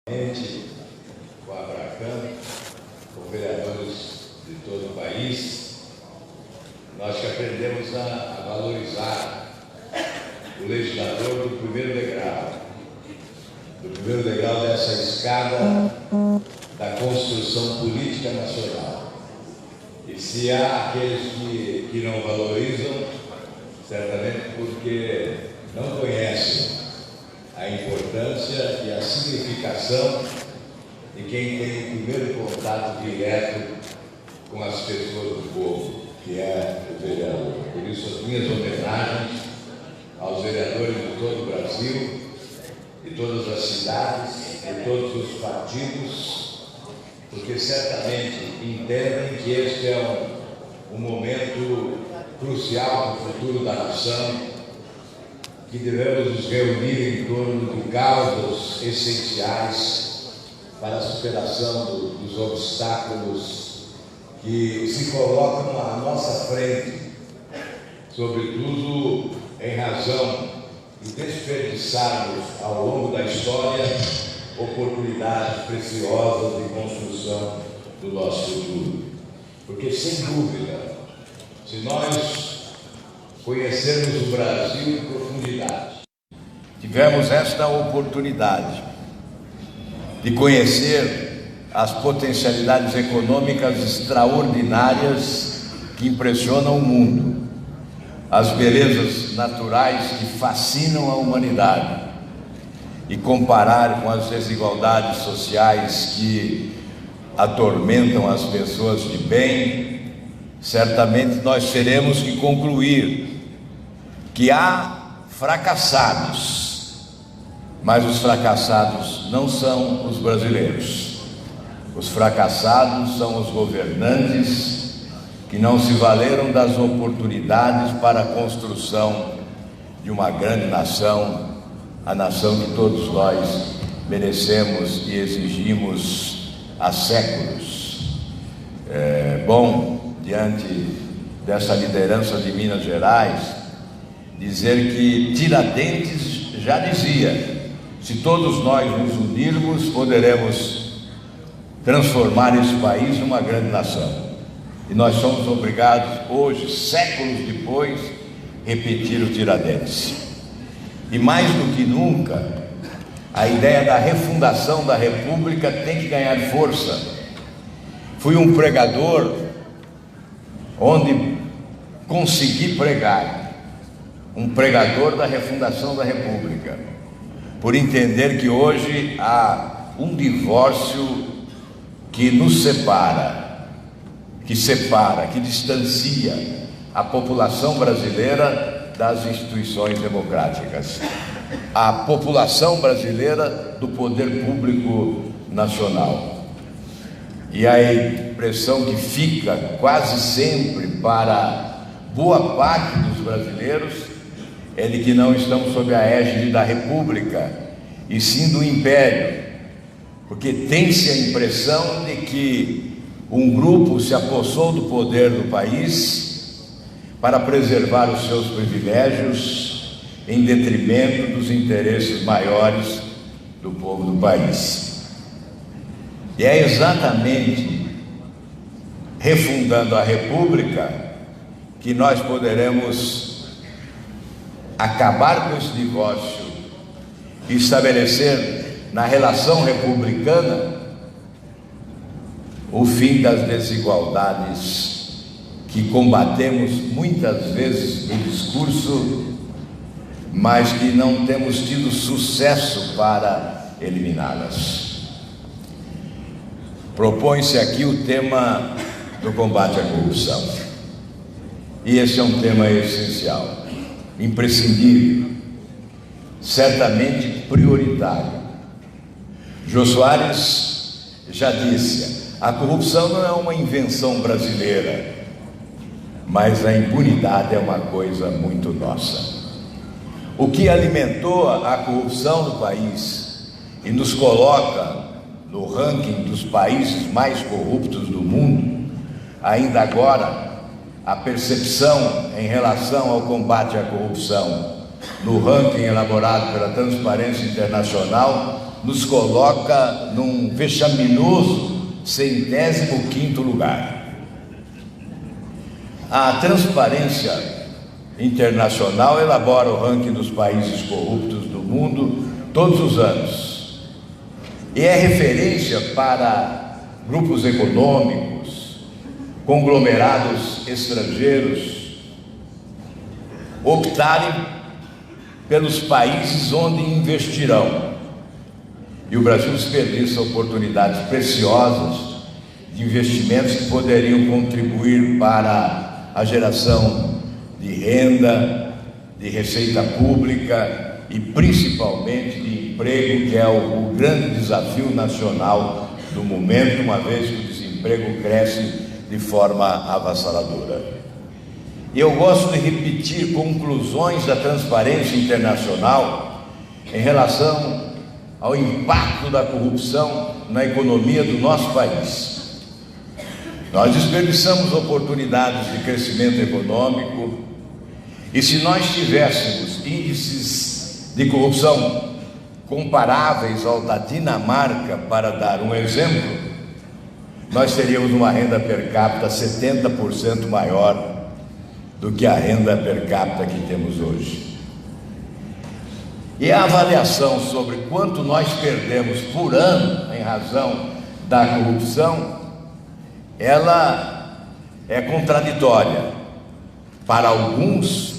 Com a Abracan, com vereadores de todo o país, nós que aprendemos a valorizar o legislador do primeiro degrau dessa escada da construção política nacional. E se há aqueles que não valorizam, certamente porque não conhecem a importância e a significação de quem tem o primeiro contato direto com as pessoas do povo, que é o vereador. Por isso, as minhas homenagens aos vereadores de todo o Brasil, de todas as cidades, de todos os partidos, porque certamente entendem que este é um momento crucial para o futuro da nação, que devemos nos reunir em torno de causas essenciais para a superação dos obstáculos que se colocam à nossa frente, sobretudo em razão de desperdiçarmos ao longo da história oportunidades preciosas de construção do nosso futuro. Porque, sem dúvida, se nós conhecermos o Brasil em profundidade, tivemos esta oportunidade de conhecer as potencialidades econômicas extraordinárias que impressionam o mundo, as belezas naturais que fascinam a humanidade, e comparar com as desigualdades sociais que atormentam as pessoas de bem, certamente nós teremos que concluir que há fracassados, mas os fracassados não são os brasileiros. Os fracassados são os governantes que não se valeram das oportunidades para a construção de uma grande nação, a nação que todos nós merecemos e exigimos há séculos. Diante dessa liderança de Minas Gerais, dizer que Tiradentes já dizia: se todos nós nos unirmos, poderemos transformar esse país numa grande nação. E nós somos obrigados hoje, séculos depois, repetir o Tiradentes. E mais do que nunca, a ideia da refundação da República tem que ganhar força. Fui um pregador onde consegui pregar, um pregador da refundação da República, por entender que hoje há um divórcio que nos separa, que distancia a população brasileira das instituições democráticas, a população brasileira do poder público nacional. E a impressão que fica quase sempre para boa parte dos brasileiros é de que não estamos sob a égide da República, e sim do Império, porque tem-se a impressão de que um grupo se apossou do poder do país para preservar os seus privilégios em detrimento dos interesses maiores do povo do país. E é exatamente refundando a República que nós poderemos acabar com esse divórcio e estabelecer na relação republicana o fim das desigualdades que combatemos muitas vezes no discurso, mas que não temos tido sucesso para eliminá-las. Propõe-se aqui o tema do combate à corrupção, e esse é um tema essencial, imprescindível, certamente prioritário. Jô Soares já disse: a corrupção não é uma invenção brasileira, mas a impunidade é uma coisa muito nossa. O que alimentou a corrupção no país e nos coloca no ranking dos países mais corruptos do mundo, ainda agora, a percepção em relação ao combate à corrupção no ranking elaborado pela Transparência Internacional nos coloca num vexaminoso 105º lugar. A Transparência Internacional elabora o ranking dos países corruptos do mundo todos os anos e é referência para grupos econômicos, conglomerados estrangeiros optarem pelos países onde investirão. E o Brasil desperdiça oportunidades preciosas de investimentos que poderiam contribuir para a geração de renda, de receita pública e principalmente de emprego, que é o grande desafio nacional do momento, uma vez que o desemprego cresce de forma avassaladora. E eu gosto de repetir conclusões da Transparência Internacional em relação ao impacto da corrupção na economia do nosso país. Nós desperdiçamos oportunidades de crescimento econômico, e se nós tivéssemos índices de corrupção comparáveis ao da Dinamarca, para dar um exemplo, nós teríamos uma renda per capita 70% maior do que a renda per capita que temos hoje. E a avaliação sobre quanto nós perdemos por ano em razão da corrupção, ela é contraditória. Para alguns,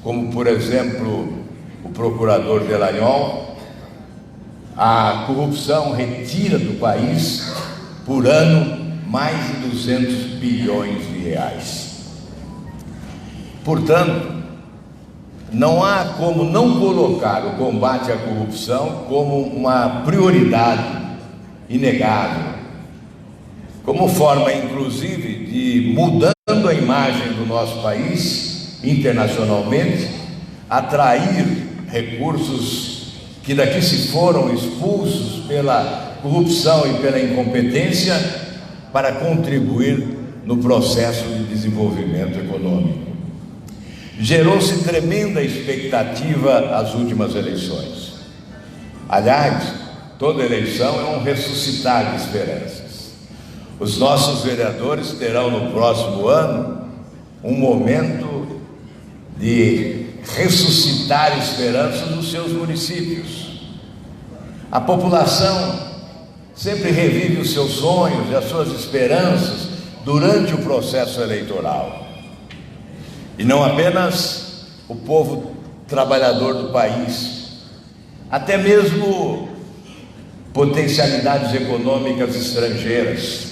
como por exemplo o procurador Delagnol, a corrupção retira do país por ano mais de 200 bilhões de reais. Portanto, não há como não colocar o combate à corrupção como uma prioridade inegável, como forma inclusive de, mudando a imagem do nosso país internacionalmente, atrair recursos que daqui se foram expulsos pela corrupção e pela incompetência para contribuir no processo de desenvolvimento econômico. Gerou-se tremenda expectativa às últimas eleições. Aliás, toda eleição é um ressuscitar de esperanças. Os nossos vereadores terão no próximo ano um momento de ressuscitar esperanças nos seus municípios. A população sempre revive os seus sonhos e as suas esperanças durante o processo eleitoral. E não apenas o povo trabalhador do país, até mesmo potencialidades econômicas estrangeiras.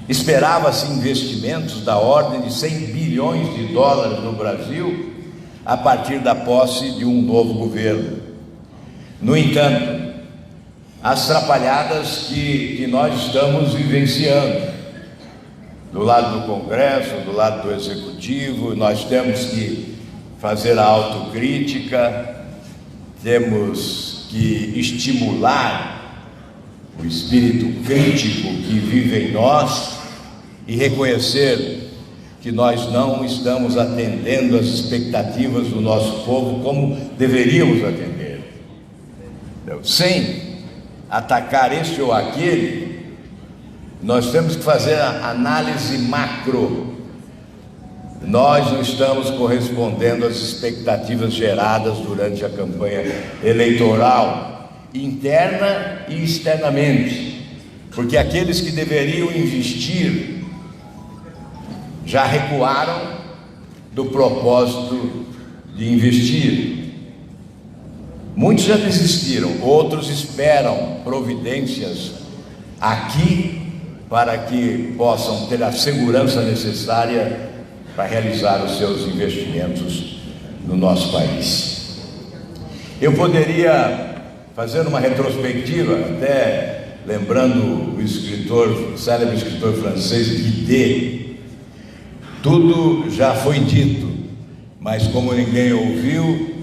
Esperava-se investimentos da ordem de 100 bilhões de dólares no Brasil a partir da posse de um novo governo. No entanto, as trapalhadas que nós estamos vivenciando do lado do Congresso, do lado do Executivo, nós temos que fazer a autocrítica, temos que estimular o espírito crítico que vive em nós e reconhecer que nós não estamos atendendo às expectativas do nosso povo como deveríamos atender. Então, sem atacar este ou aquele, nós temos que fazer a análise macro. Nós não estamos correspondendo às expectativas geradas durante a campanha eleitoral, interna e externamente, porque aqueles que deveriam investir já recuaram do propósito de investir. Muitos já desistiram, outros esperam providências aqui para que possam ter a segurança necessária para realizar os seus investimentos no nosso país. Eu poderia fazer uma retrospectiva, até lembrando o célebre escritor francês Guidé. Tudo já foi dito, mas como ninguém ouviu,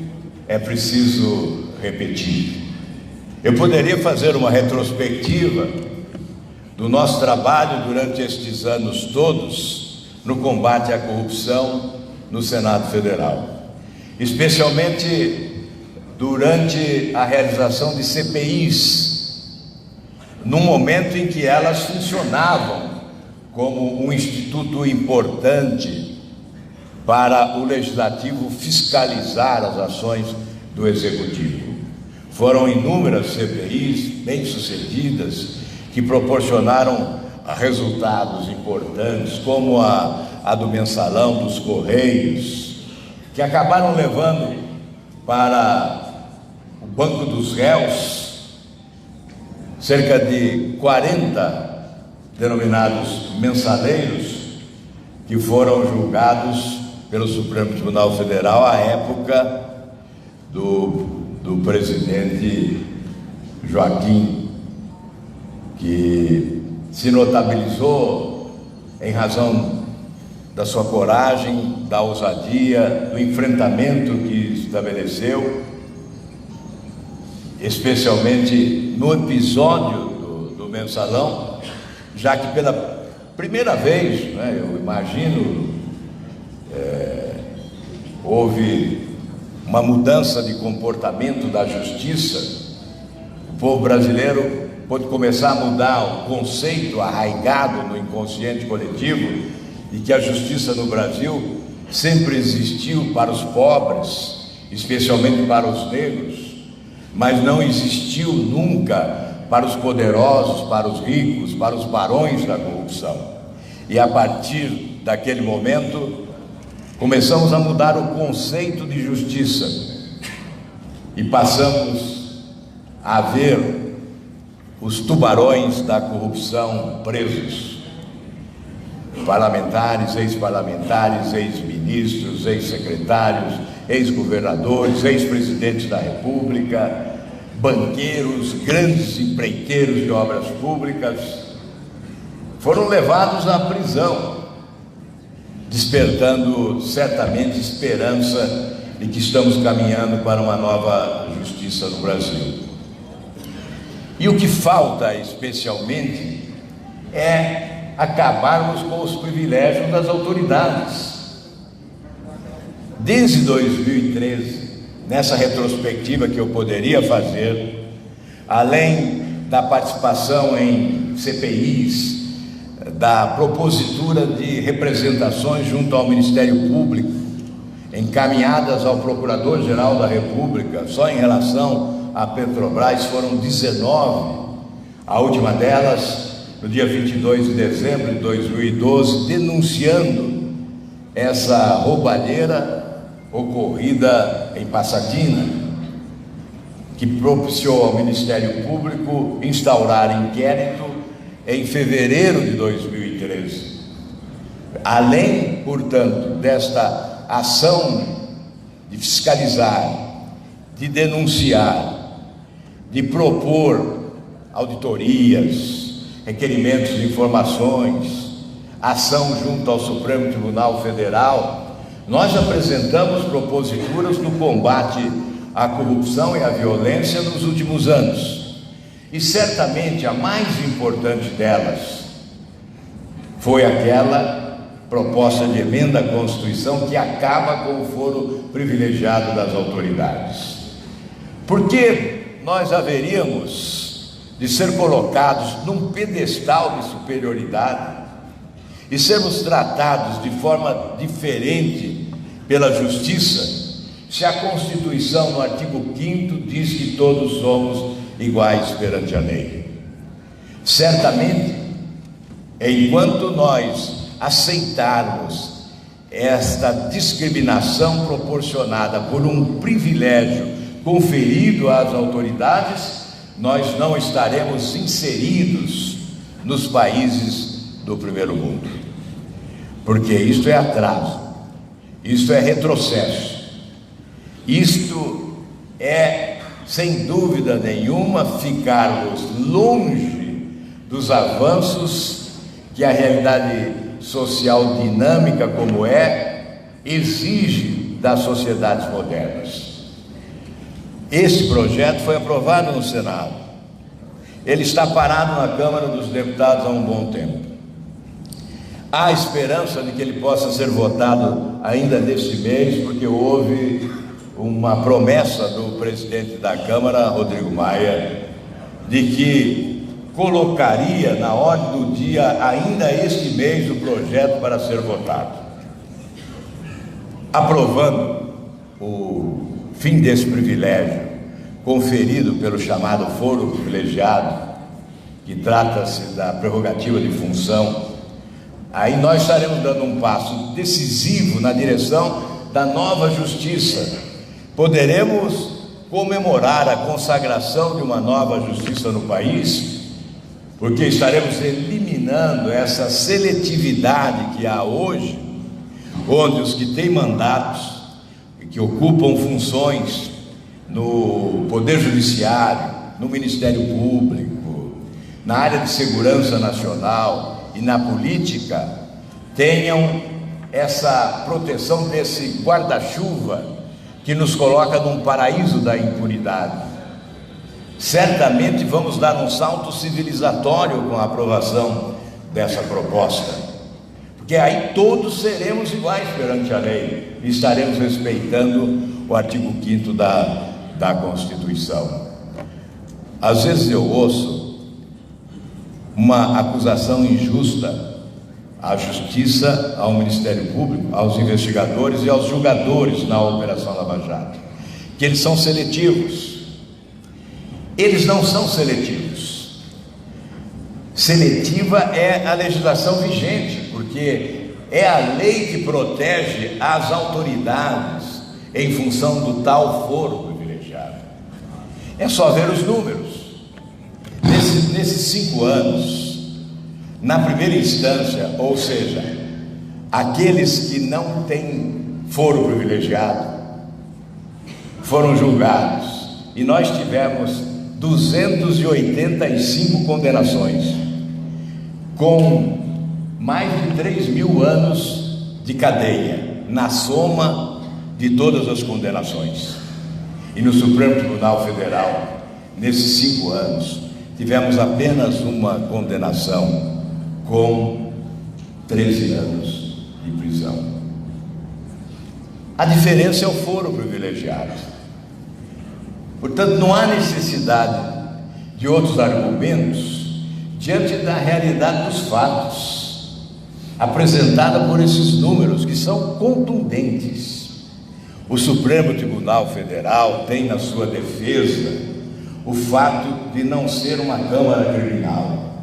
é preciso repetir. Eu poderia fazer uma retrospectiva do nosso trabalho durante estes anos todos no combate à corrupção no Senado Federal, especialmente durante a realização de CPIs, num momento em que elas funcionavam como um instituto importante para o Legislativo fiscalizar as ações do Executivo. Foram inúmeras CPIs bem-sucedidas que proporcionaram resultados importantes, como a do Mensalão dos Correios, que acabaram levando para o Banco dos Réus cerca de 40 denominados mensaleiros que foram julgados pelo Supremo Tribunal Federal à época do presidente Joaquim, que se notabilizou em razão da sua coragem, da ousadia, do enfrentamento que estabeleceu, especialmente no episódio do Mensalão, já que pela primeira vez, eu imagino, houve uma mudança de comportamento da justiça. O povo brasileiro pôde começar a mudar o conceito arraigado no inconsciente coletivo de que a justiça no Brasil sempre existiu para os pobres, especialmente para os negros, mas não existiu nunca para os poderosos, para os ricos, para os barões da corrupção. E a partir daquele momento, começamos a mudar o conceito de justiça e passamos a ver os tubarões da corrupção presos, parlamentares, ex-parlamentares, ex-ministros, ex-secretários, ex-governadores, ex-presidentes da República, banqueiros, grandes empreiteiros de obras públicas, foram levados à prisão, despertando certamente esperança de que estamos caminhando para uma nova justiça no Brasil. E o que falta especialmente é acabarmos com os privilégios das autoridades. Desde 2013, nessa retrospectiva que eu poderia fazer, além da participação em CPIs, da propositura de representações junto ao Ministério Público, encaminhadas ao Procurador-Geral da República, só em relação à Petrobras foram 19, a última delas no dia 22 de dezembro de 2012, denunciando essa roubalheira ocorrida em Passatina, que propiciou ao Ministério Público instaurar inquérito em fevereiro de 2013. Além, portanto, desta ação de fiscalizar, de denunciar, de propor auditorias, requerimentos de informações, ação junto ao Supremo Tribunal Federal, nós apresentamos proposituras no combate à corrupção e à violência nos últimos anos. E certamente a mais importante delas foi aquela proposta de emenda à Constituição que acaba com o foro privilegiado das autoridades. Porque nós haveríamos de ser colocados num pedestal de superioridade e sermos tratados de forma diferente pela justiça, se a Constituição, no artigo 5º, diz que todos somos iguais perante a lei. Certamente, enquanto nós aceitarmos esta discriminação proporcionada por um privilégio conferido às autoridades, nós não estaremos inseridos nos países do primeiro mundo, porque isto é atraso, isto é retrocesso, isto é, sem dúvida nenhuma, ficarmos longe dos avanços que a realidade social dinâmica como exige das sociedades modernas. Esse projeto foi aprovado no Senado. Ele está parado na Câmara dos Deputados há um bom tempo. Há esperança de que ele possa ser votado ainda neste mês, porque houve uma promessa do presidente da Câmara, Rodrigo Maia, de que colocaria na ordem do dia, ainda este mês, o projeto para ser votado, aprovando o fim desse privilégio conferido pelo chamado foro privilegiado, que trata-se da prerrogativa de função. Aí nós estaremos dando um passo decisivo na direção da nova justiça. Poderemos comemorar a consagração de uma nova justiça no país, porque estaremos eliminando essa seletividade que há hoje, onde os que têm mandatos, que ocupam funções no Poder Judiciário, no Ministério Público, na área de segurança nacional e na política, tenham essa proteção desse guarda-chuva que nos coloca num paraíso da impunidade. Certamente vamos dar um salto civilizatório com a aprovação dessa proposta, porque aí todos seremos iguais perante a lei e estaremos respeitando o artigo 5º da Constituição. Às vezes eu ouço uma acusação injusta à Justiça, ao Ministério Público, aos investigadores e aos julgadores na Operação Lava Jato, que eles são seletivos. Eles não são seletivos. Seletiva é a legislação vigente, porque é a lei que protege as autoridades em função do tal foro privilegiado. É só ver os números. Nesses 5 anos, na primeira instância, ou seja, aqueles que não têm foro privilegiado, foram julgados, e nós tivemos 285 condenações, com mais de 3.000 anos de cadeia, na soma de todas as condenações. E no Supremo Tribunal Federal, nesses 5 anos, tivemos apenas uma condenação com 13 anos de prisão. A diferença é o foro privilegiado. Portanto, não há necessidade de outros argumentos diante da realidade dos fatos, apresentada por esses números que são contundentes. O Supremo Tribunal Federal tem na sua defesa o fato de não ser uma Câmara criminal,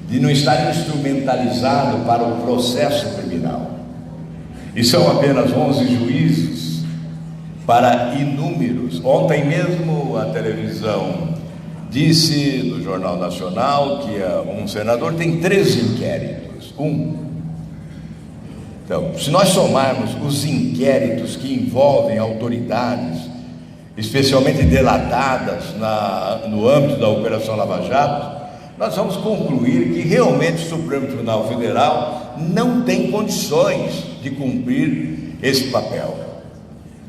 de não estar instrumentalizado para o processo criminal. E são apenas 11 juízes para inúmeros. Ontem mesmo a televisão disse no Jornal Nacional que um senador tem 13 inquéritos. Então, se nós somarmos os inquéritos que envolvem autoridades, especialmente delatadas no âmbito da Operação Lava Jato, nós vamos concluir que realmente o Supremo Tribunal Federal não tem condições de cumprir esse papel.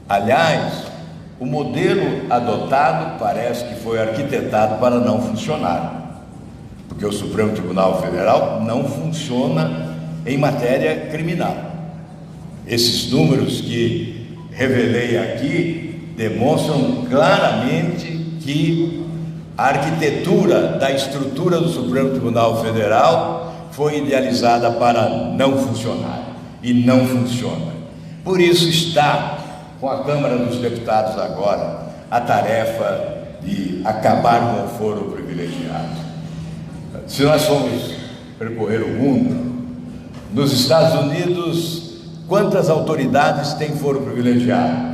Aliás, o modelo adotado parece que foi arquitetado para não funcionar, porque o Supremo Tribunal Federal não funciona em matéria criminal. Esses números que revelei aqui demonstram claramente que a arquitetura da estrutura do Supremo Tribunal Federal foi idealizada para não funcionar, e não funciona. Por isso está com a Câmara dos Deputados agora a tarefa de acabar com o foro privilegiado. Se nós formos percorrer o mundo, nos Estados Unidos, quantas autoridades têm foro privilegiado?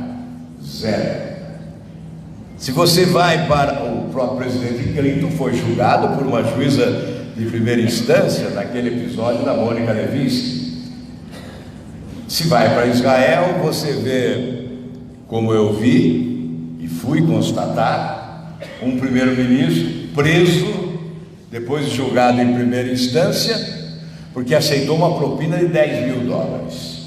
0. Se você vai para o próprio presidente Clinton, foi julgado por uma juíza de primeira instância naquele episódio da Mônica Lewinsky. Se vai para Israel, você vê, como eu vi e fui constatar, um primeiro-ministro preso depois de julgado em primeira instância porque aceitou uma propina de $10.000,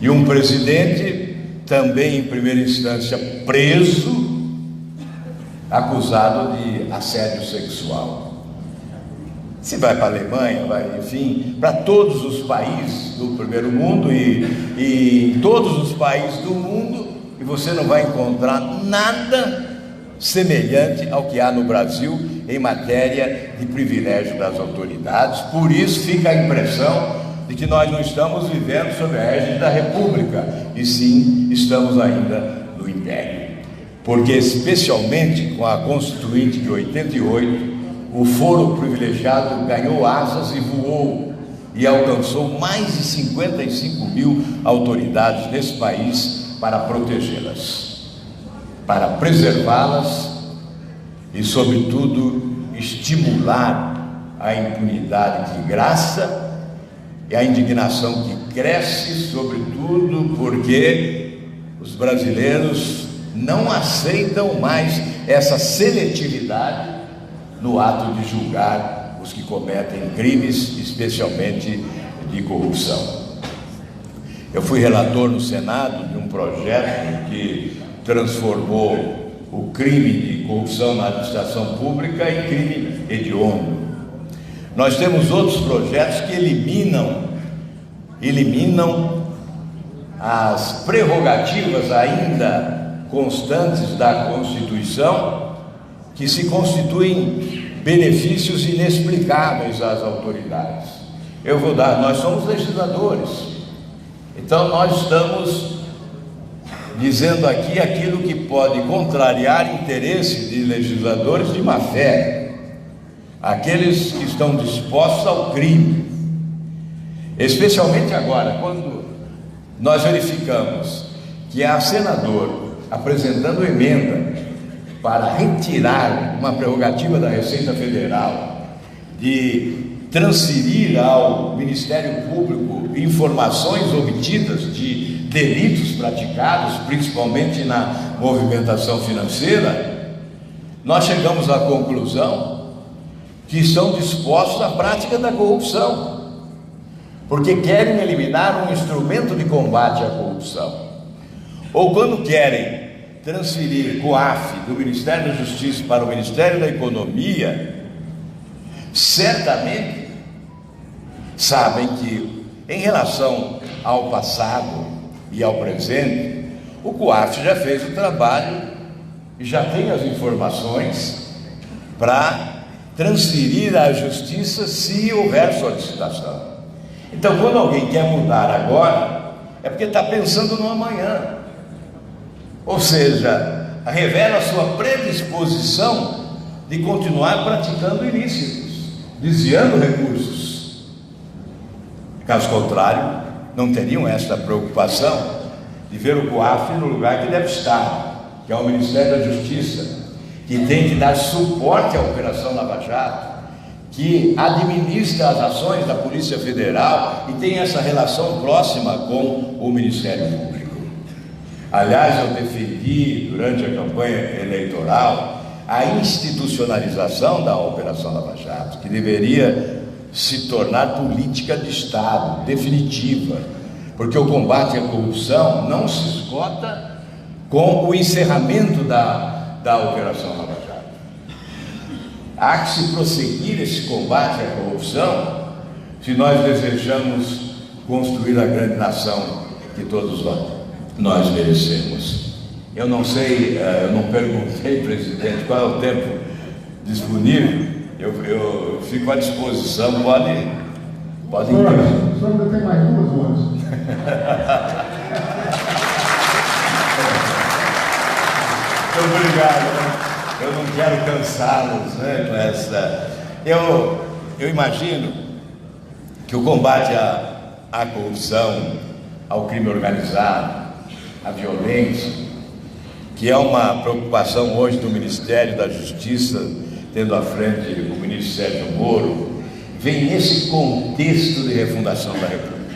e um presidente também em primeira instância preso, acusado de assédio sexual. Se vai para a Alemanha, vai, enfim, para todos os países do primeiro mundo e em todos os países do mundo, e você não vai encontrar nada semelhante ao que há no Brasil em matéria de privilégio das autoridades. Por isso fica a impressão de que nós não estamos vivendo sob a égide da República, e sim estamos ainda no Império. Porque, especialmente com a Constituinte de 88, o foro privilegiado ganhou asas e voou, e alcançou mais de 55 mil autoridades nesse país para protegê-las, para preservá-las e, sobretudo, estimular a impunidade que graça e a indignação que cresce, sobretudo porque os brasileiros não aceitam mais essa seletividade no ato de julgar os que cometem crimes, especialmente de corrupção. Eu fui relator no Senado de um projeto que transformou o crime de corrupção na administração pública em crime hediondo. Nós temos outros projetos que eliminam as prerrogativas ainda constantes da Constituição, que se constituem benefícios inexplicáveis às autoridades. Nós somos legisladores, então nós estamos dizendo aqui aquilo que pode contrariar interesse de legisladores de má fé, aqueles que estão dispostos ao crime, especialmente agora, quando nós verificamos que há senador apresentando emenda para retirar uma prerrogativa da Receita Federal de transferir ao Ministério Público informações obtidas de delitos praticados, principalmente na movimentação financeira. Nós chegamos à conclusão que estão dispostos à prática da corrupção, porque querem eliminar um instrumento de combate à corrupção, ou quando querem transferir COAF do Ministério da Justiça para o Ministério da Economia, certamente sabem que, em relação ao passado e ao presente, o COAF já fez o trabalho e já tem as informações para transferir à Justiça se houver solicitação. Então, quando alguém quer mudar agora, é porque está pensando no amanhã, ou seja, revela a sua predisposição de continuar praticando ilícitos, desviando recursos. Caso contrário, não teriam esta preocupação de ver o COAF no lugar que deve estar, que é o Ministério da Justiça, que tem que dar suporte à Operação Lava Jato, que administra as ações da Polícia Federal e tem essa relação próxima com o Ministério Público. Aliás, eu defendi durante a campanha eleitoral a institucionalização da Operação Lava Jato, que deveria se tornar política de Estado, definitiva, porque o combate à corrupção não se esgota com o encerramento da Operação Lava Jato. Há que se prosseguir esse combate à corrupção se nós desejamos construir a grande nação que todos nós merecemos. Eu não sei, eu não perguntei, presidente, qual é o tempo disponível. Eu fico à disposição, pode o senhor ainda tem mais 2 horas. Muito obrigado. Eu não quero cansá-los, com essa. Eu imagino que o combate à corrupção, ao crime organizado, à violência, que é uma preocupação hoje do Ministério da Justiça, tendo à frente o ministro Sérgio Moro, vem nesse contexto de refundação da República.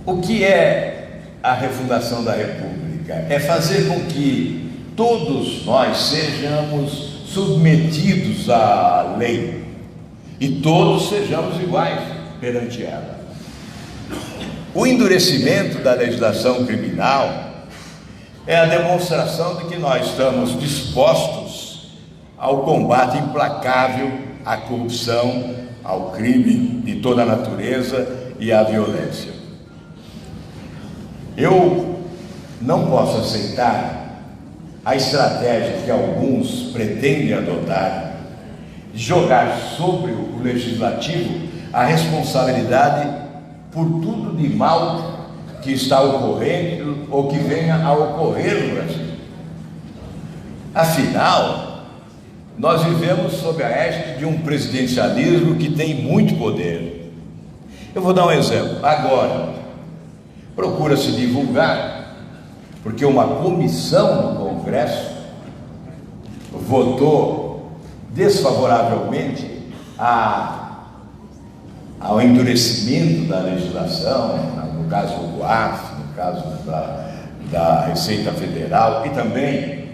O que é a refundação da República? É fazer com que todos nós sejamos submetidos à lei e todos sejamos iguais perante ela. O endurecimento da legislação criminal é a demonstração de que nós estamos dispostos ao combate implacável à corrupção, ao crime de toda a natureza e à violência. Eu não posso aceitar a estratégia que alguns pretendem adotar de jogar sobre o legislativo a responsabilidade por tudo de mal que está ocorrendo ou que venha a ocorrer no Brasil. Afinal, nós vivemos sob a égide de um presidencialismo que tem muito poder. Eu vou dar um exemplo. Agora, procura-se divulgar, porque uma comissão do Congresso votou desfavoravelmente ao endurecimento da legislação, no caso do COAF, no caso da Receita Federal, e também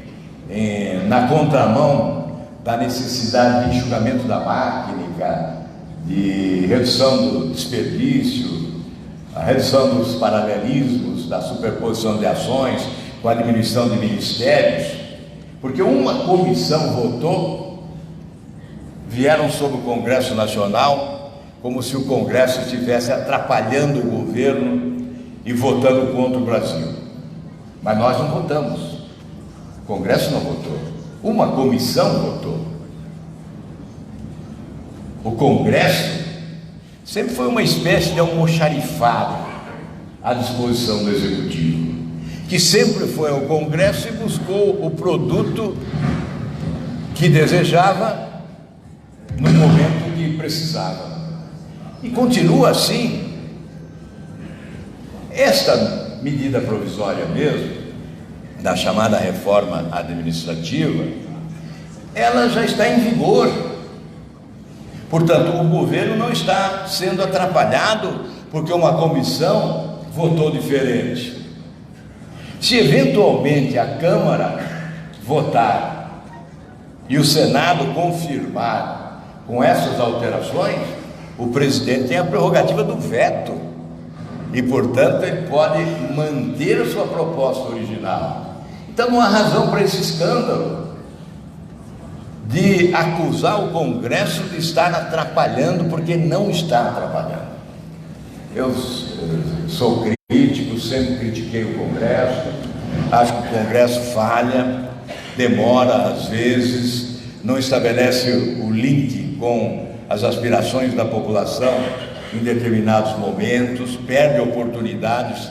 na contramão da necessidade de enxugamento da máquina, de redução do desperdício, a redução dos paralelismos, da superposição de ações com a diminuição de ministérios, porque uma comissão votou, vieram sobre o Congresso Nacional como se o Congresso estivesse atrapalhando o governo e votando contra o Brasil. Mas nós não votamos, o Congresso não votou, uma comissão votou. O Congresso sempre foi uma espécie de almoxarifado à disposição do Executivo, que sempre foi ao Congresso e buscou o produto que desejava no momento que precisava. E continua assim. Esta medida provisória mesmo, da chamada reforma administrativa, ela já está em vigor. Portanto, o governo não está sendo atrapalhado porque uma comissão votou diferente. Se eventualmente a Câmara votar e o Senado confirmar com essas alterações, o presidente tem a prerrogativa do veto e, portanto, ele pode manter a sua proposta original. Então não há razão para esse escândalo de acusar o Congresso de estar atrapalhando, porque não está atrapalhando. Eu sou crítico, sempre critiquei o Congresso, acho que o Congresso falha, demora às vezes, não estabelece o link com as aspirações da população em determinados momentos, perde oportunidades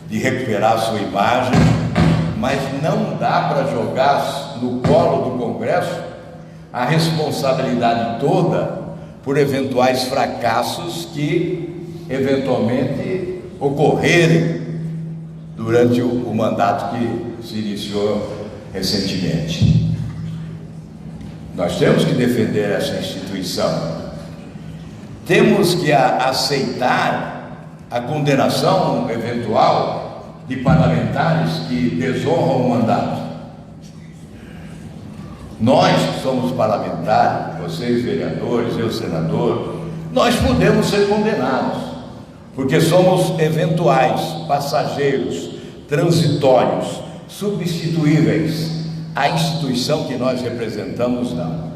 de recuperar a sua imagem, mas não dá para jogar no colo do Congresso a responsabilidade toda por eventuais fracassos que eventualmente ocorrerem durante o mandato que se iniciou recentemente. Nós temos que defender essa instituição, temos que aceitar a condenação eventual de parlamentares que desonram o mandato. Nós que somos parlamentares, vocês vereadores, eu senador, nós podemos ser condenados, porque somos eventuais, passageiros, transitórios, substituíveis. A instituição que nós representamos não,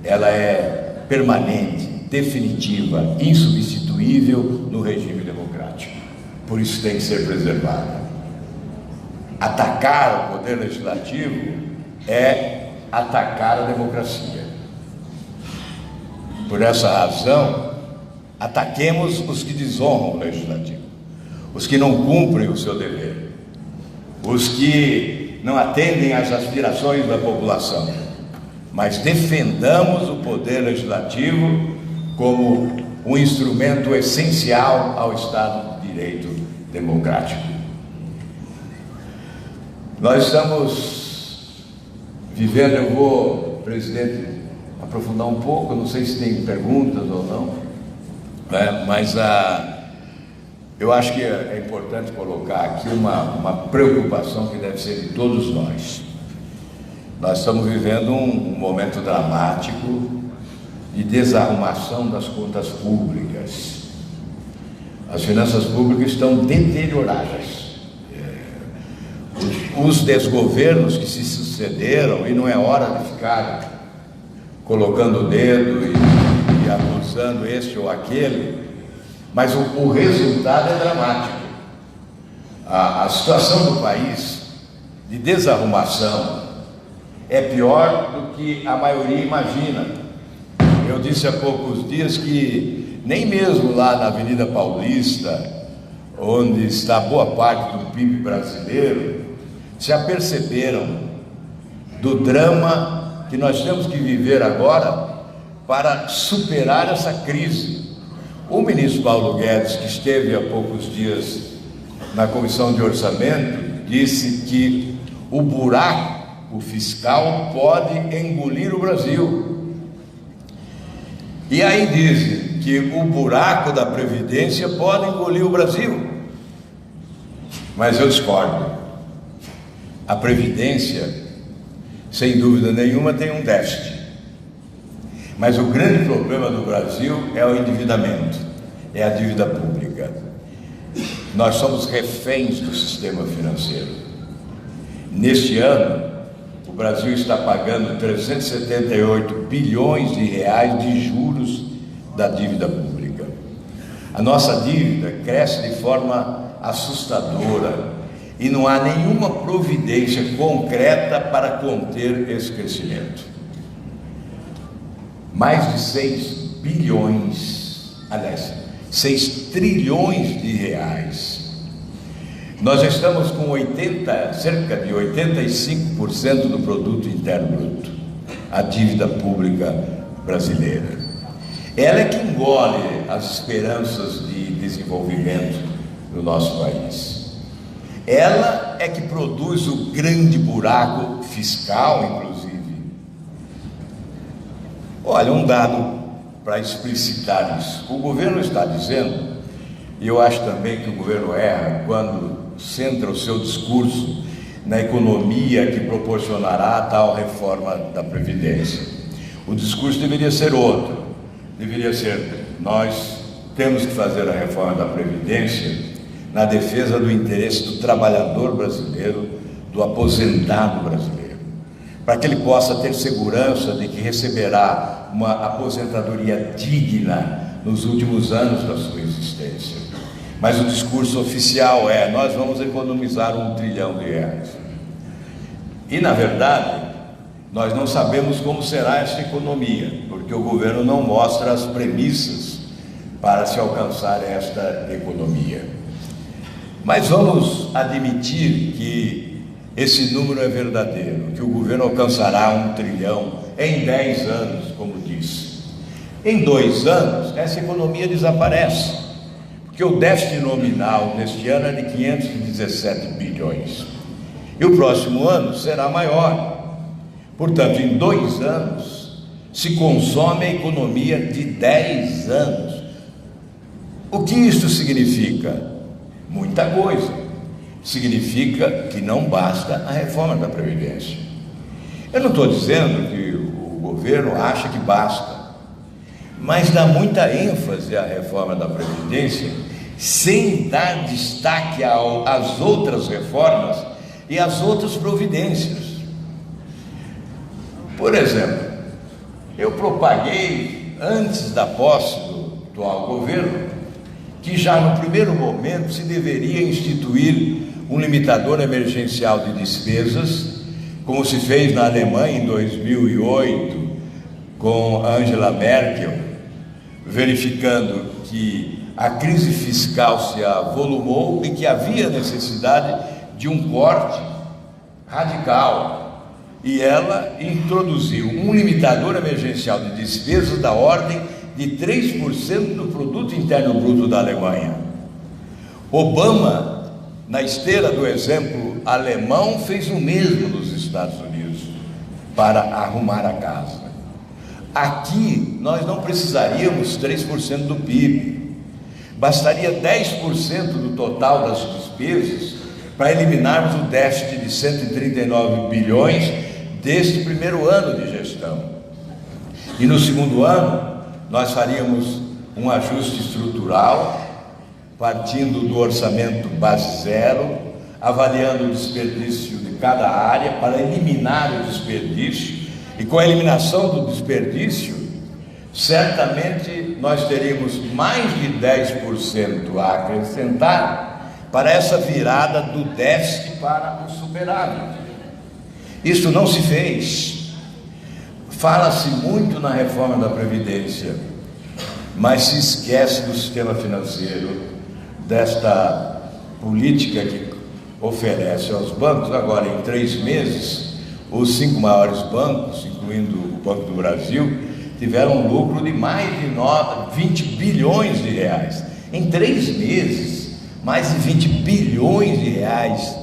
ela é permanente, definitiva, insubstituível no regime democrático, por isso tem que ser preservada. Atacar o poder legislativo é atacar a democracia. Por essa razão, ataquemos os que desonram o legislativo, os que não cumprem o seu dever, os que não atendem às aspirações da população, mas defendamos o poder legislativo como um instrumento essencial ao Estado de Direito democrático. Nós estamos vivendo, eu vou, presidente, aprofundar um pouco, não sei se tem perguntas ou não, mas eu acho que é importante colocar aqui uma preocupação que deve ser de todos nós. Nós estamos vivendo um momento dramático de desarrumação das contas públicas. As finanças públicas estão deterioradas. Os desgovernos que se sucederam, e não é hora de ficar colocando o dedo e acusando este ou aquele, mas o resultado é dramático. A situação do país de desarrumação, é pior do que a maioria imagina. Eu disse há poucos dias que nem mesmo lá na Avenida Paulista, onde está boa parte do PIB brasileiro, se aperceberam do drama que nós temos que viver agora para superar essa crise. O ministro Paulo Guedes, que esteve há poucos dias na Comissão de Orçamento, disse que o buraco fiscal pode engolir o Brasil. E aí dizem que o buraco da Previdência pode engolir o Brasil. Mas eu discordo. A Previdência, sem dúvida nenhuma, tem um déficit. Mas o grande problema do Brasil é o endividamento, é a dívida pública. Nós somos reféns do sistema financeiro. Neste ano, o Brasil está pagando 378 bilhões de reais de juros da dívida pública. A nossa dívida cresce de forma assustadora e não há nenhuma providência concreta para conter esse crescimento. Mais de 6 trilhões de reais. Nós estamos com cerca de 85% do produto interno bruto, a dívida pública brasileira. Ela é que engole as esperanças de desenvolvimento do nosso país. Ela é que produz o grande buraco fiscal, inclusive. Olha, um dado para explicitar isso. O governo está dizendo, e eu acho também que o governo erra quando centra o seu discurso na economia que proporcionará a tal reforma da Previdência. O discurso deveria ser outro. Deveria ser: nós temos que fazer a reforma da Previdência na defesa do interesse do trabalhador brasileiro, do aposentado brasileiro, para que ele possa ter segurança de que receberá uma aposentadoria digna nos últimos anos da sua existência. Mas o discurso oficial é: nós vamos economizar R$1 trilhão. E na verdade, nós não sabemos como será essa economia, porque o governo não mostra as premissas para se alcançar esta economia. Mas vamos admitir que esse número é verdadeiro, que o governo alcançará R$1 trilhão em 10 anos, como disse. Em 2 anos, essa economia desaparece, porque o déficit nominal neste ano é de 517 bilhões. E o próximo ano será maior. Portanto, em 2 anos, se consome a economia de 10 anos. O que isto significa? Muita coisa. Significa que não basta a reforma da Previdência. Eu não estou dizendo que o governo acha que basta, mas dá muita ênfase à reforma da Previdência, sem dar destaque às outras reformas e às outras providências. Por exemplo, eu propaguei, antes da posse do atual governo, que já no primeiro momento se deveria instituir um limitador emergencial de despesas, como se fez na Alemanha em 2008, com Angela Merkel, verificando que a crise fiscal se avolumou e que havia necessidade de um corte radical. E ela introduziu um limitador emergencial de despesas da ordem de 3% do produto interno bruto da Alemanha. Obama, na esteira do exemplo alemão, fez o mesmo nos Estados Unidos para arrumar a casa. Aqui nós não precisaríamos 3% do PIB, bastaria 10% do total das despesas para eliminarmos o déficit de 139 bilhões deste primeiro ano de gestão. E no segundo ano nós faríamos um ajuste estrutural, partindo do orçamento base zero, avaliando o desperdício de cada área para eliminar o desperdício, e com a eliminação do desperdício, certamente nós teríamos mais de 10% a acrescentar para essa virada do déficit para o superávit. Isso não se fez. Fala-se muito na reforma da Previdência, mas se esquece do sistema financeiro, desta política que oferece aos bancos. Agora, em 3 meses, os 5 maiores bancos, incluindo o Banco do Brasil, tiveram um lucro de mais de 20 bilhões de reais. Em 3 meses, mais de 20 bilhões de reais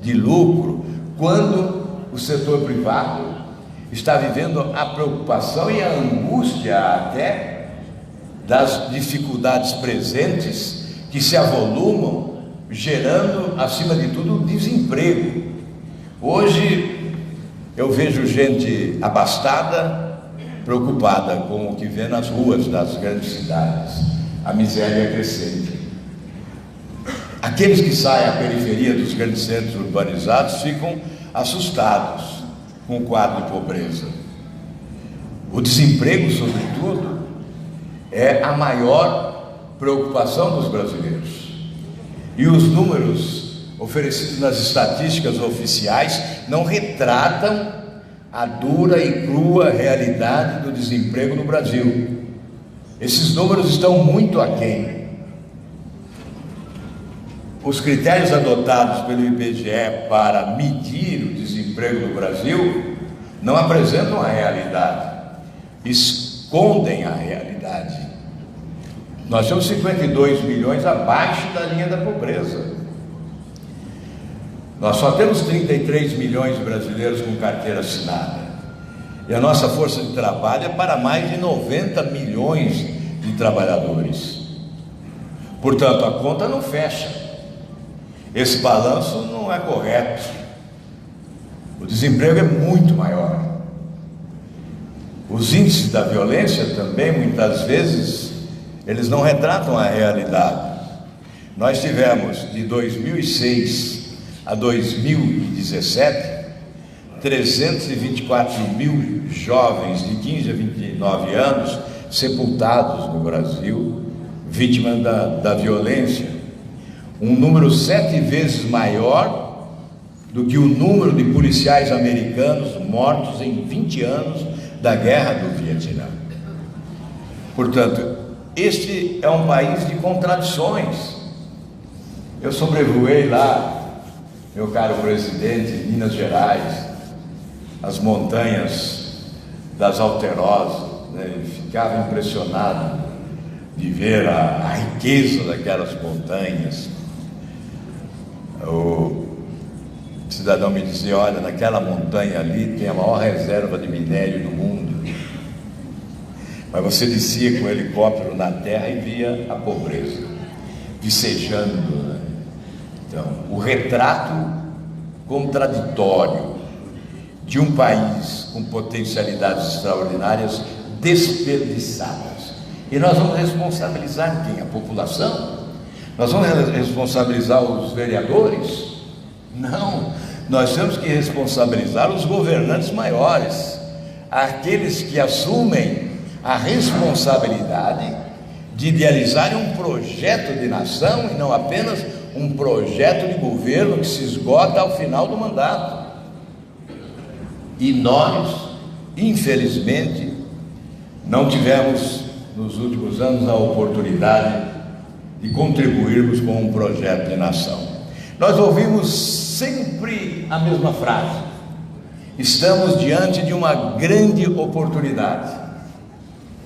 de lucro, quando o setor privado está vivendo a preocupação e a angústia até das dificuldades presentes que se avolumam, gerando, acima de tudo, desemprego. Hoje eu vejo gente abastada, preocupada com o que vê nas ruas das grandes cidades, a miséria crescente. Aqueles que saem à periferia dos grandes centros urbanizados ficam assustados com o quadro de pobreza. O desemprego, sobretudo, é a maior preocupação dos brasileiros. E os números oferecidos nas estatísticas oficiais não retratam a dura e crua realidade do desemprego no Brasil. Esses números estão muito aquém. Os critérios adotados pelo IBGE para medir o desemprego no Brasil não apresentam a realidade, escondem a realidade. Nós temos 52 milhões abaixo da linha da pobreza. Nós só temos 33 milhões de brasileiros com carteira assinada. E a nossa força de trabalho é para mais de 90 milhões de trabalhadores. Portanto, a conta não fecha. Esse balanço não é correto. O desemprego é muito maior. Os índices da violência também, muitas vezes, eles não retratam a realidade. Nós tivemos, de 2006 a 2017, 324 mil jovens de 15 a 29 anos sepultados no Brasil, vítimas da violência. Um número 7 vezes maior do que o número de policiais americanos mortos em 20 anos da guerra do Vietnã. Portanto, este é um país de contradições. Eu sobrevoei lá, meu caro presidente, Minas Gerais, as montanhas das Alterosas, né? Ficava impressionado de ver a riqueza daquelas montanhas. O cidadão me dizia: olha, naquela montanha ali tem a maior reserva de minério do mundo. Mas você descia com o helicóptero na terra e via a pobreza vicejando, né? Então, o retrato contraditório de um país com potencialidades extraordinárias desperdiçadas. E nós vamos responsabilizar quem? A população? Nós vamos responsabilizar os vereadores? Não, nós temos que responsabilizar os governantes maiores, aqueles que assumem a responsabilidade de idealizarem um projeto de nação e não apenas um projeto de governo que se esgota ao final do mandato. E nós, infelizmente, não tivemos nos últimos anos a oportunidade de contribuirmos com um projeto de nação. Nós ouvimos sempre a mesma frase: estamos diante de uma grande oportunidade.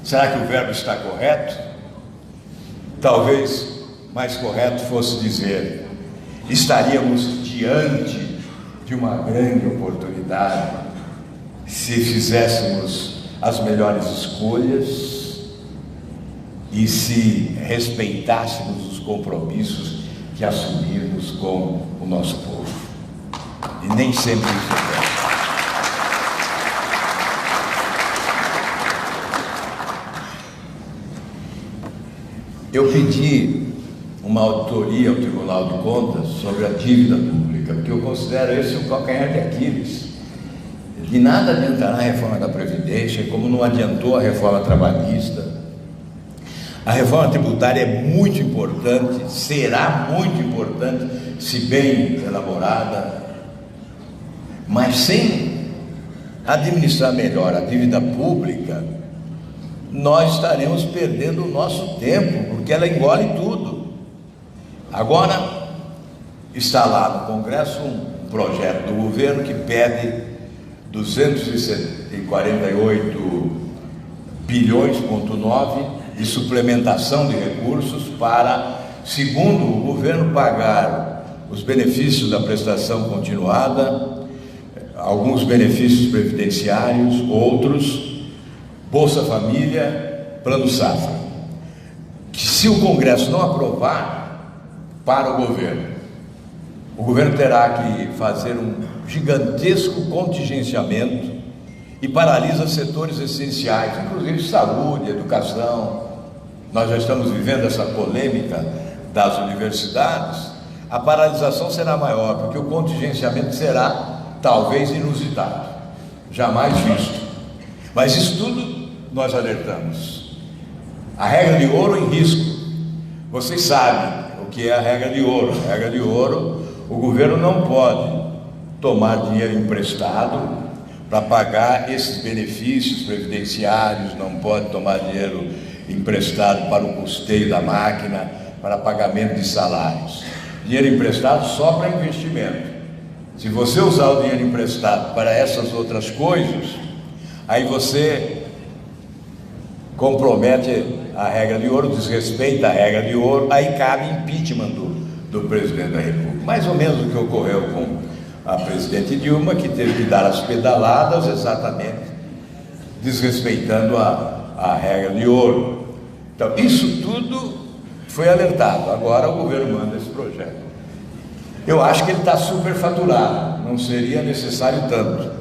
Será que o verbo está correto? Talvez mais correto fosse dizer: estaríamos diante de uma grande oportunidade se fizéssemos as melhores escolhas e se respeitássemos os compromissos que assumimos com o nosso povo. E nem sempre isso acontece. Eu pedi uma auditoria ao Tribunal de Contas sobre a dívida pública, porque eu considero esse o calcanhar de Aquiles. De nada adiantará a reforma da Previdência, como não adiantou a reforma trabalhista. A reforma tributária é muito importante, será muito importante, se bem elaborada, mas sem administrar melhor a dívida pública, nós estaremos perdendo o nosso tempo, porque ela engole tudo. Agora, está lá no Congresso um projeto do governo que pede 248 bilhões,9 de suplementação de recursos para, segundo o governo, pagar os benefícios da prestação continuada, alguns benefícios previdenciários, outros, Bolsa Família, Plano Safra. Que se o Congresso não aprovar, para o governo terá que fazer um gigantesco contingenciamento e paralisa setores essenciais, inclusive saúde, educação. Nós já estamos vivendo essa polêmica das universidades. A paralisação será maior, porque o contingenciamento será talvez inusitado, jamais visto. Mas isso tudo nós alertamos. A regra de ouro em risco. Vocês sabem o que é a regra de ouro. A regra de ouro, o governo não pode tomar dinheiro emprestado para pagar esses benefícios previdenciários, não pode tomar dinheiro emprestado para o custeio da máquina, para pagamento de salários. Dinheiro emprestado só para investimento. Se você usar o dinheiro emprestado para essas outras coisas, aí você compromete a regra de ouro, desrespeita a regra de ouro, aí cabe impeachment do presidente da República. Mais ou menos o que ocorreu com a presidente Dilma, que teve que dar as pedaladas exatamente desrespeitando a regra de ouro. Então, isso tudo foi alertado. Agora o governo manda esse projeto. Eu acho que ele está superfaturado, não seria necessário tanto,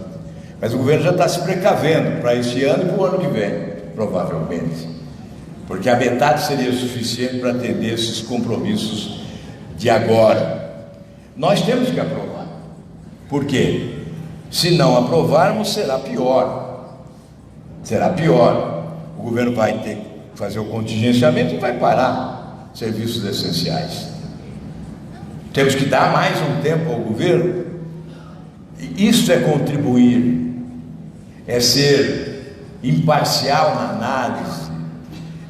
mas o governo já está se precavendo para este ano e para o ano que vem, provavelmente, porque a metade seria suficiente para atender esses compromissos de agora. Nós temos que aprovar. Por quê? Se não aprovarmos, será pior. Será pior. O governo vai ter que fazer o contingenciamento e vai parar serviços essenciais. Temos que dar mais um tempo ao governo. E isso é contribuir, é ser imparcial na análise,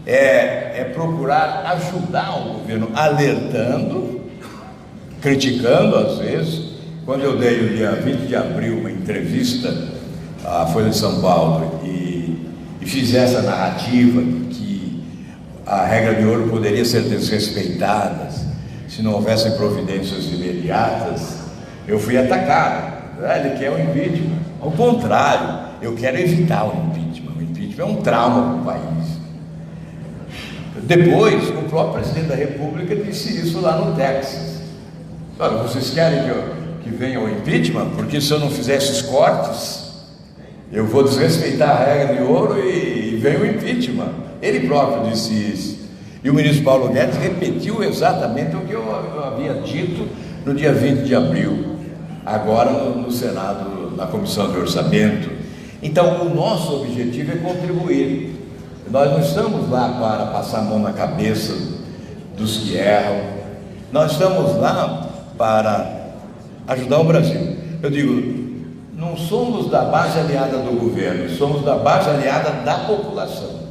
é procurar ajudar o governo, alertando, criticando às vezes. Quando eu dei no dia 20 de abril uma entrevista à Folha de São Paulo e fiz essa narrativa de que a regra de ouro poderia ser desrespeitada se não houvessem providências imediatas, eu fui atacado. Ele quer o impeachment. Ao contrário, eu quero evitar o impeachment. O impeachment é um trauma para o país. Depois, o próprio presidente da República disse isso lá no Texas. Olha, vocês querem que venha o impeachment? Porque se eu não fizer esses cortes, eu vou desrespeitar a regra de ouro e vem o impeachment. Ele próprio disse isso. E o ministro Paulo Guedes repetiu exatamente o que eu havia dito no dia 20 de abril, agora no Senado, na Comissão de Orçamento. Então, o nosso objetivo é contribuir. Nós não estamos lá para passar a mão na cabeça dos que erram. Nós estamos lá para ajudar o Brasil. Eu digo, não somos da base aliada do governo, somos da base aliada da população.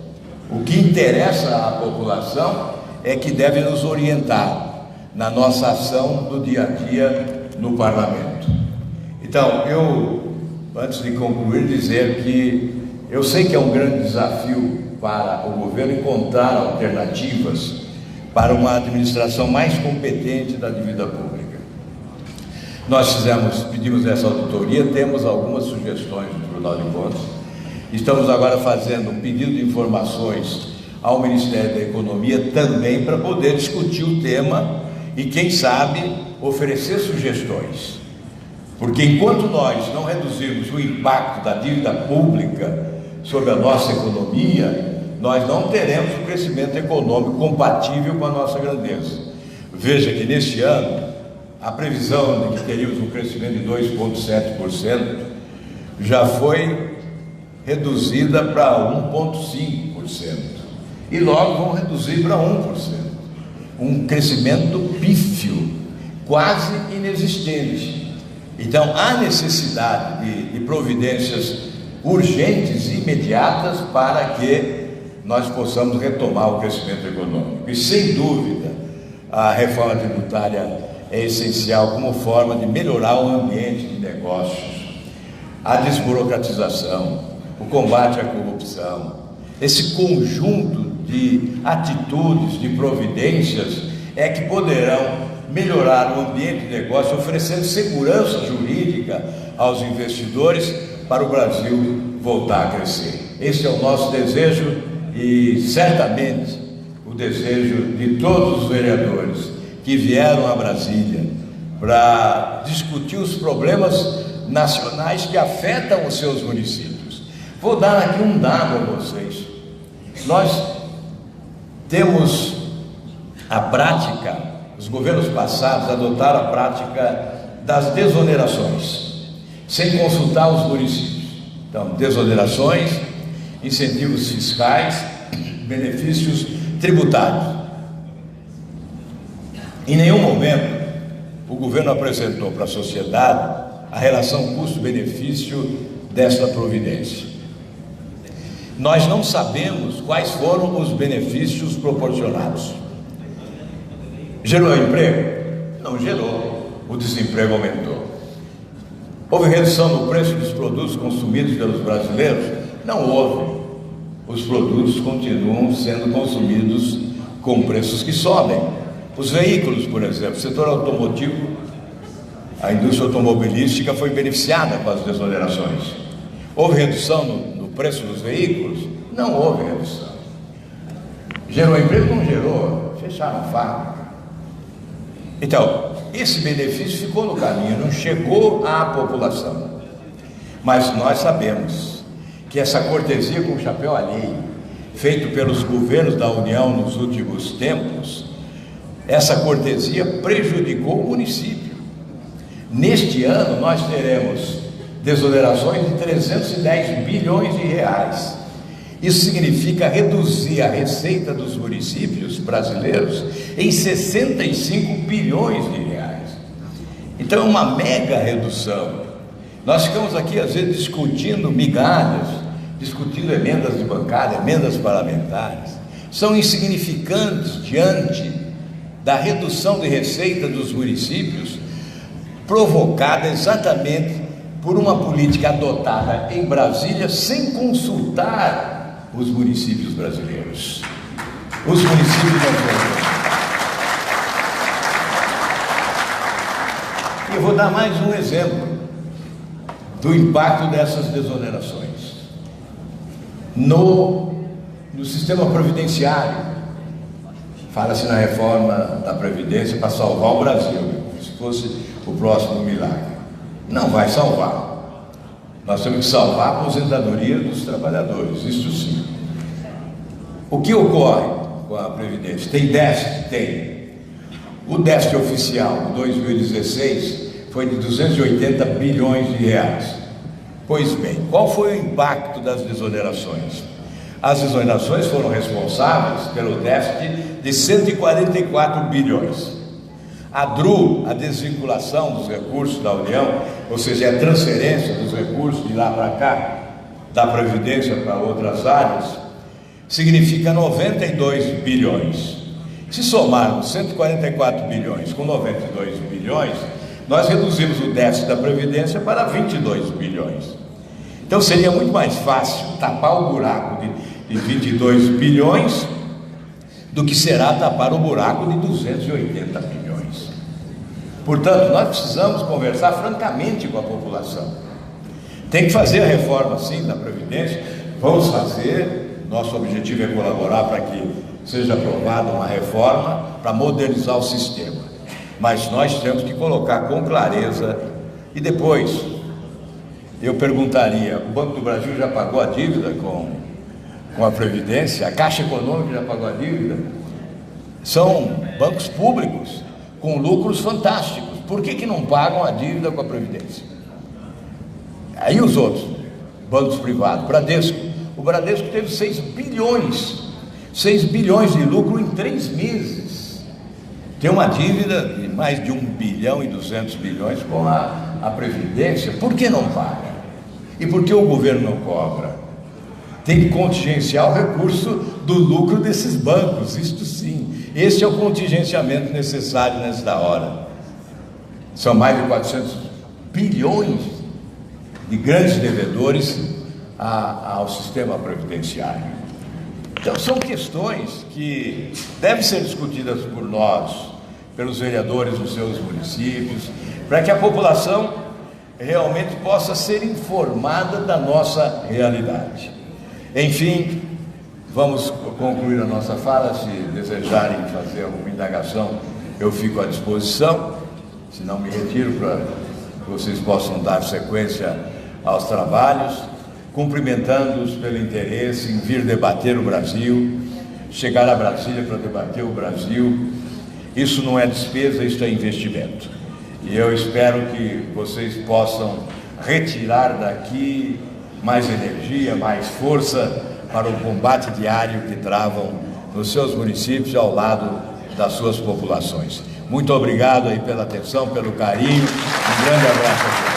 O que interessa à população é que deve nos orientar na nossa ação do dia a dia no parlamento. Então, eu, antes de concluir, dizer que eu sei que é um grande desafio para o governo encontrar alternativas para uma administração mais competente da dívida pública. Nós pedimos essa auditoria, temos algumas sugestões do Tribunal de Contas. Estamos agora fazendo um pedido de informações ao Ministério da Economia também para poder discutir o tema e, quem sabe, oferecer sugestões. Porque enquanto nós não reduzirmos o impacto da dívida pública sobre a nossa economia, nós não teremos um crescimento econômico compatível com a nossa grandeza. Veja que neste ano, a previsão de que teríamos um crescimento de 2,7% já foi reduzida para 1,5%. E logo vão reduzir para 1%. Um crescimento pífio, quase inexistente. Então, há necessidade de providências urgentes e imediatas para que nós possamos retomar o crescimento econômico. E, sem dúvida, a reforma tributária é essencial como forma de melhorar o ambiente de negócios, a desburocratização, o combate à corrupção. Esse conjunto de atitudes, de providências, é que poderão melhorar o ambiente de negócio, oferecendo segurança jurídica aos investidores para o Brasil voltar a crescer. Esse é o nosso desejo e certamente o desejo de todos os vereadores que vieram a Brasília para discutir os problemas nacionais que afetam os seus municípios. Vou dar aqui um dado a vocês. Nós temos a prática, os governos passados adotaram a prática das desonerações, sem consultar os municípios. Então, desonerações, incentivos fiscais, benefícios tributários. Em nenhum momento o governo apresentou para a sociedade a relação custo-benefício desta providência. Nós não sabemos quais foram os benefícios proporcionados. Gerou emprego? Não gerou. O desemprego aumentou. Houve redução no preço dos produtos consumidos pelos brasileiros? Não houve. Os produtos continuam sendo consumidos com preços que sobem. Os veículos, por exemplo, o setor automotivo, a indústria automobilística foi beneficiada com as desonerações. Houve redução no preço dos veículos? Não houve redução. Gerou emprego? Não gerou. Fecharam a fábrica. Então, esse benefício ficou no caminho, não chegou à população. Mas nós sabemos que essa cortesia com chapéu alheio, feito pelos governos da União nos últimos tempos, essa cortesia prejudicou o município. Neste ano nós teremos desonerações de 310 bilhões de reais. Isso significa reduzir a receita dos municípios brasileiros em 65 bilhões de reais. Então é uma mega redução. Nós ficamos aqui às vezes discutindo migalhas, discutindo emendas de bancada, emendas parlamentares. São insignificantes diante da redução de receita dos municípios, provocada exatamente por uma política adotada em Brasília sem consultar os municípios brasileiros. Os municípios brasileiros. Eu vou dar mais um exemplo do impacto dessas desonerações. No sistema previdenciário, fala-se na reforma da Previdência para salvar o Brasil, se fosse o próximo milagre. Não vai salvar. Nós temos que salvar a aposentadoria dos trabalhadores, isso sim. O que ocorre com a Previdência? Tem déficit? Tem. O déficit oficial de 2016 foi de 280 bilhões de reais. Pois bem, qual foi o impacto das desonerações? As desonerações foram responsáveis pelo déficit de 144 bilhões. A DRU, a desvinculação dos recursos da União, ou seja, a transferência dos recursos de lá para cá, da Previdência para outras áreas, significa 92 bilhões. Se somarmos 144 bilhões com 92 bilhões, nós reduzimos o déficit da Previdência para 22 bilhões. Então seria muito mais fácil tapar o buraco de 22 bilhões do que será tapar o buraco de 280 bilhões. Portanto, nós precisamos conversar francamente com a população. Tem que fazer a reforma, sim, da Previdência. Vamos fazer. Nosso objetivo é colaborar para que seja aprovada uma reforma para modernizar o sistema. Mas nós temos que colocar com clareza. E depois, eu perguntaria, o Banco do Brasil já pagou a dívida com a Previdência? A Caixa Econômica já pagou a dívida? São bancos públicos com lucros fantásticos. Por que não pagam a dívida com a Previdência? Aí os outros, bancos privados, Bradesco. O Bradesco teve 6 bilhões de lucro em 3 meses. Tem uma dívida de mais de 1 bilhão e 200 bilhões com a Previdência. Por que não paga? E por que o governo não cobra? Tem que contingenciar o recurso do lucro desses bancos, isto sim. Esse é o contingenciamento necessário nesta hora. São mais de 400 bilhões de grandes devedores ao sistema previdenciário. Então são questões que devem ser discutidas por nós, pelos vereadores dos seus municípios, para que a população realmente possa ser informada da nossa realidade. Enfim, vamos concluir a nossa fala. Se desejarem fazer alguma indagação, eu fico à disposição, se não me retiro para que vocês possam dar sequência aos trabalhos, cumprimentando-os pelo interesse em vir debater o Brasil, chegar a Brasília para debater o Brasil. Isso não é despesa, isso é investimento. E eu espero que vocês possam retirar daqui mais energia, mais força para o combate diário que travam nos seus municípios ao lado das suas populações. Muito obrigado aí pela atenção, pelo carinho. Um grande abraço a todos.